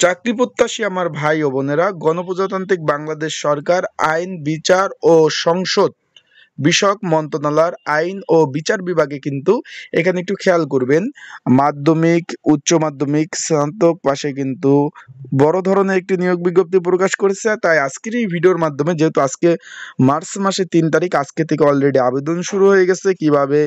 চাকরি প্রত্যাশী আমার ভাই ও বোনেরা, গণপ্রজাতান্ত্রিক বাংলাদেশ সরকার আইন, বিচার ও সংসদ বিষয়ক মন্ত্রণালয়ের আইন ও বিচার বিভাগে কিন্তু এখানে একটু খেয়াল করবেন, মাধ্যমিক, উচ্চ মাধ্যমিক, স্নাতক পাশে কিন্তু বড় ধরনের একটি নিয়োগ বিজ্ঞপ্তি প্রকাশ করেছে। তাই আজকের এই ভিডিওর মাধ্যমে, যেহেতু আজকে মার্চ মাসের 3 তারিখ, আজকে থেকে অলরেডি আবেদন শুরু হয়ে গেছে, কিভাবে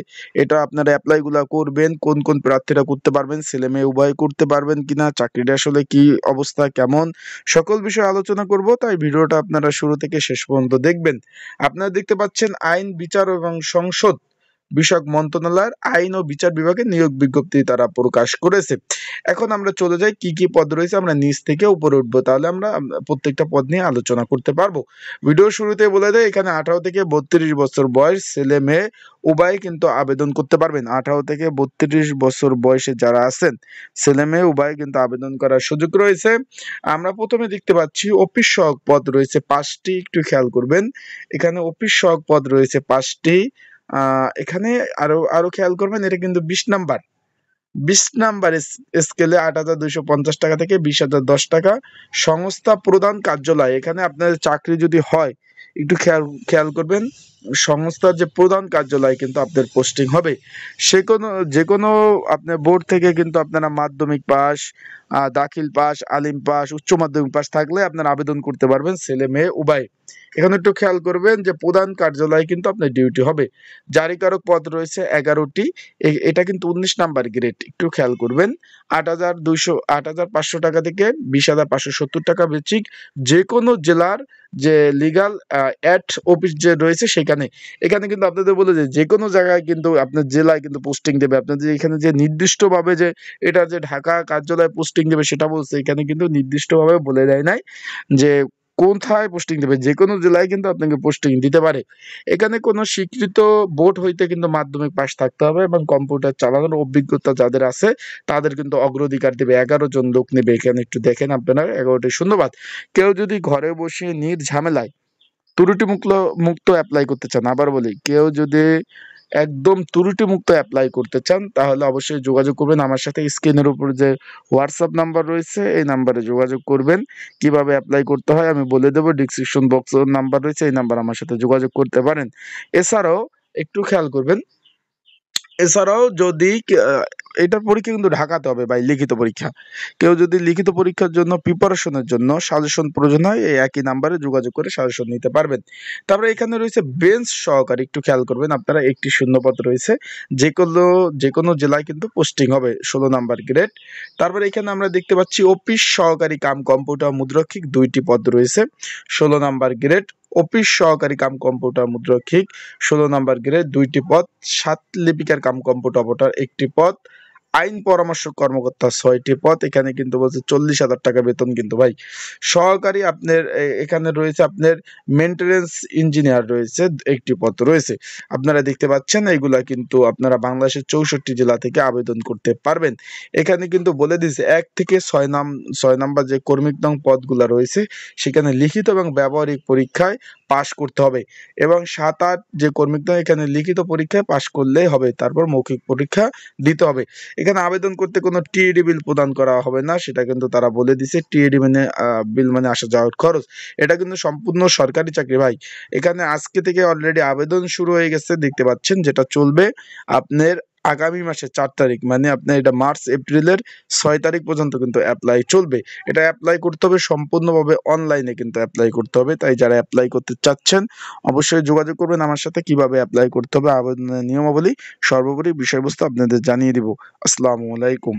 এটা আপনারা অ্যাপ্লাইগুলো করবেন, কোন কোন প্রার্থীরা করতে পারবেন, ছেলে মেয়ে উভয় করতে পারবেন কিনা, চাকরিটা আসলে কি অবস্থা, কেমন, সকল বিষয়ে আলোচনা করব। তাই ভিডিওটা আপনারা শুরু থেকে শেষ পর্যন্ত দেখবেন। আপনারা দেখতে পাচ্ছেন আইন, বিচার এবং সংসদ বিষয়ক মন্ত্রণালয়ের আইন ও বিচার বিভাগে নিয়োগ বিজ্ঞপ্তি তারা প্রকাশ করেছে। এখন আমরা চলে যাই কি কি পদ রয়েছে, আমরা নিচ থেকে উপরে উঠবো, তাহলে আমরা প্রত্যেকটা পদ নিয়ে আলোচনা করতে পারবো। ভিডিও শুরুতে বলে দেয়, এখানে 18 থেকে 32 বছর বয়স ছেলে মেয়ে উভয় কিন্তু আবেদন করতে পারবেন। 18 থেকে 32 বছর বয়সে যারা আছেন, ছেলে মেয়ে উভয় কিন্তু আবেদন করার সুযোগ রয়েছে। আমরা প্রথমে দেখতে পাচ্ছি অফিস সহায়ক পদ রয়েছে 5টি, একটু খেয়াল করবেন। এখানে অফিস সহায়ক পদ রয়েছে 5টি। এখানে আরো আরো খেয়াল করবেন, এটা কিন্তু 20 নাম্বার স্কেলে 8,250 টাকা থেকে 20,010 টাকা। সংস্থা প্রধান কার্যালয়, এখানে আপনাদের চাকরি যদি হয় একটু খেয়াল করবেন, সংস্থার যে প্রধান কার্যালয় কিন্তু আপনাদের পোস্টিং হবে। যে কোনো আপনার বোর্ড থেকে কিন্তু আপনারা মাধ্যমিক পাস, দাখিল পাস, আলিম পাস, উচ্চ মাধ্যমিক পাস থাকলে আপনারা আবেদন করতে পারবেন, ছেলে মেয়ে উভয়। এখানে একটু খেয়াল করবেন যে প্রধান কার্যালয়ে কিন্তু আপনার ডিউটি হবে। জারিকারক পদ রয়েছে 11টি, এটা কিন্তু 19 নাম্বার গ্রেড, একটু খেয়াল করবেন। 8,500 টাকা থেকে 20,570 টাকা বেসিক। যে কোনো জেলার যে লিগাল অ্যাড অফিস যে রয়েছে সেখানে, এখানে কিন্তু আপনাদের বলে যে কোনো জায়গায় কিন্তু আপনার জেলায় কিন্তু পোস্টিং দেবে। আপনাদের এখানে যে নির্দিষ্টভাবে যে এটা যে ঢাকা কার্যালয়ে পোস্টিং দেবে সেটা বলছে, এখানে কিন্তু নির্দিষ্টভাবে বলে দেয় নাই যে কোথায় পোস্টিং দেবে। যে কোনো জেলায় কিন্তু আপনাকে পোস্টিং দিতে পারে। এখানে কোনো স্বীকৃত বোর্ড হইতে কিন্তু মাধ্যমিক পাস থাকতে হবে এবং কম্পিউটার চালানোর অভিজ্ঞতা যাদের আছে তাদের কিন্তু অগ্রাধিকার দেবে। 11 জন লোক নেবে। এখানে একটু দেখেন আপনারা, 11টি শূন্যবাদ। কেউ যদি ঘরে বসে নির্ঝামেলায় ত্রুটি মুক্ত অ্যাপ্লাই করতে চান, আবার বলি, কেউ যদি একদম ত্রুটি মুক্ত অ্যাপ্লাই করতে চান তাহলে অবশ্যই যোগাযোগ করবেন আমার সাথে। স্ক্রিনের উপর যে হোয়াটসঅ্যাপ নাম্বার রয়েছে এই নাম্বারে যোগাযোগ করবেন। কিভাবে অ্যাপ্লাই করতে হয় আমি বলে দেবো, ডিসক্রিপশন বক্সের নাম্বার রয়েছে, এই নাম্বার আমার সাথে যোগাযোগ করতে পারেন। এছাড়াও একটু খেয়াল করবেন, যদি এটার পরীক্ষা কিন্তু ঢাকাতে হবে ভাই, লিখিত পরীক্ষা। কেউ যদি লিখিত পরীক্ষার জন্য প্রিপারেশনের জন্য সাজেশন প্রয়োজন হয়, এই একই নাম্বারে যোগাযোগ করে সাজেশন নিতে পারবেন। তারপরে এখানে রয়েছে বেঞ্চ সহকারী, একটু খেয়াল করবেন আপনারা, একটি শূন্যপদ রয়েছে। যে কোনো জেলায় কিন্তু পোস্টিং হবে, 16 নাম্বার গ্রেড। তারপরে এখানে আমরা দেখতে পাচ্ছি অফিস সহকারী কাম কম্পিউটার মুদ্রক্ষিক, 2টি পদ রয়েছে, 16 নাম্বার গ্রেড। অফিস সহকারী কাম কম্পিউটার মুদ্রক্ষিক, 16 নাম্বার গ্রেড, 2টি পদ। 7 লিপিকার কাম কম্পিউটার অপারেটর, 1টি পদ। আইন পরামর্শ কর্মকর্তা, 6টি পদ। এখানে কিন্তু বলছে 40,000 টাকা বেতন কিন্তু ভাই। সহকারী আপনার এখানে রয়েছে আপনার মেইনটেনেন্স ইঞ্জিনিয়ার রয়েছে, 1টি পদ রয়েছে। আপনারা দেখতে পাচ্ছেন এইগুলা কিন্তু আপনারা বাংলাদেশের 64 জেলা থেকে আবেদন করতে পারবেন। এখানে কিন্তু বলে দিয়েছে 1 থেকে 6 নাম্বার যে কর্মীক নং পদগুলা রয়েছে সেখানে লিখিত এবং ব্যবহারিক পরীক্ষায় পাশ করতে হবে, এবং 7-8 যে কর্মীক নং এখানে লিখিত পরীক্ষায় পাশ করলেই হবে, তারপর মৌখিক পরীক্ষা দিতে হবে। এখানে আবেদন করতে কোনো টিএডি বিল প্রদান করা হবে না, সেটা কিন্তু তারা বলে দিছে। টিএডি মানে বিল মানে আসা যাওয়ার খরচ। এটা কিন্তু সম্পূর্ণ সরকারি চাকরি ভাই। এখানে আজকে থেকে অলরেডি আবেদন শুরু হয়ে গেছে, দেখতে পাচ্ছেন, যেটা চলবে আপনার আগামী মাসের 4 তারিখ, মানে আপনার এটা মার্চ এপ্রিলের 6 তারিখ পর্যন্ত কিন্তু অ্যাপ্লাই চলবে। এটা অ্যাপ্লাই করতে হবে সম্পূর্ণভাবে অনলাইনে কিন্তু অ্যাপ্লাই করতে হবে। তাই যারা অ্যাপ্লাই করতে চাচ্ছেন অবশ্যই যোগাযোগ করবেন আমার সাথে। কিভাবে অ্যাপ্লাই করতে হবে, আবেদনের নিয়মাবলী, সর্বোপরি বিষয়বস্তু আপনাদের জানিয়ে দিব। আসসালামু আলাইকুম।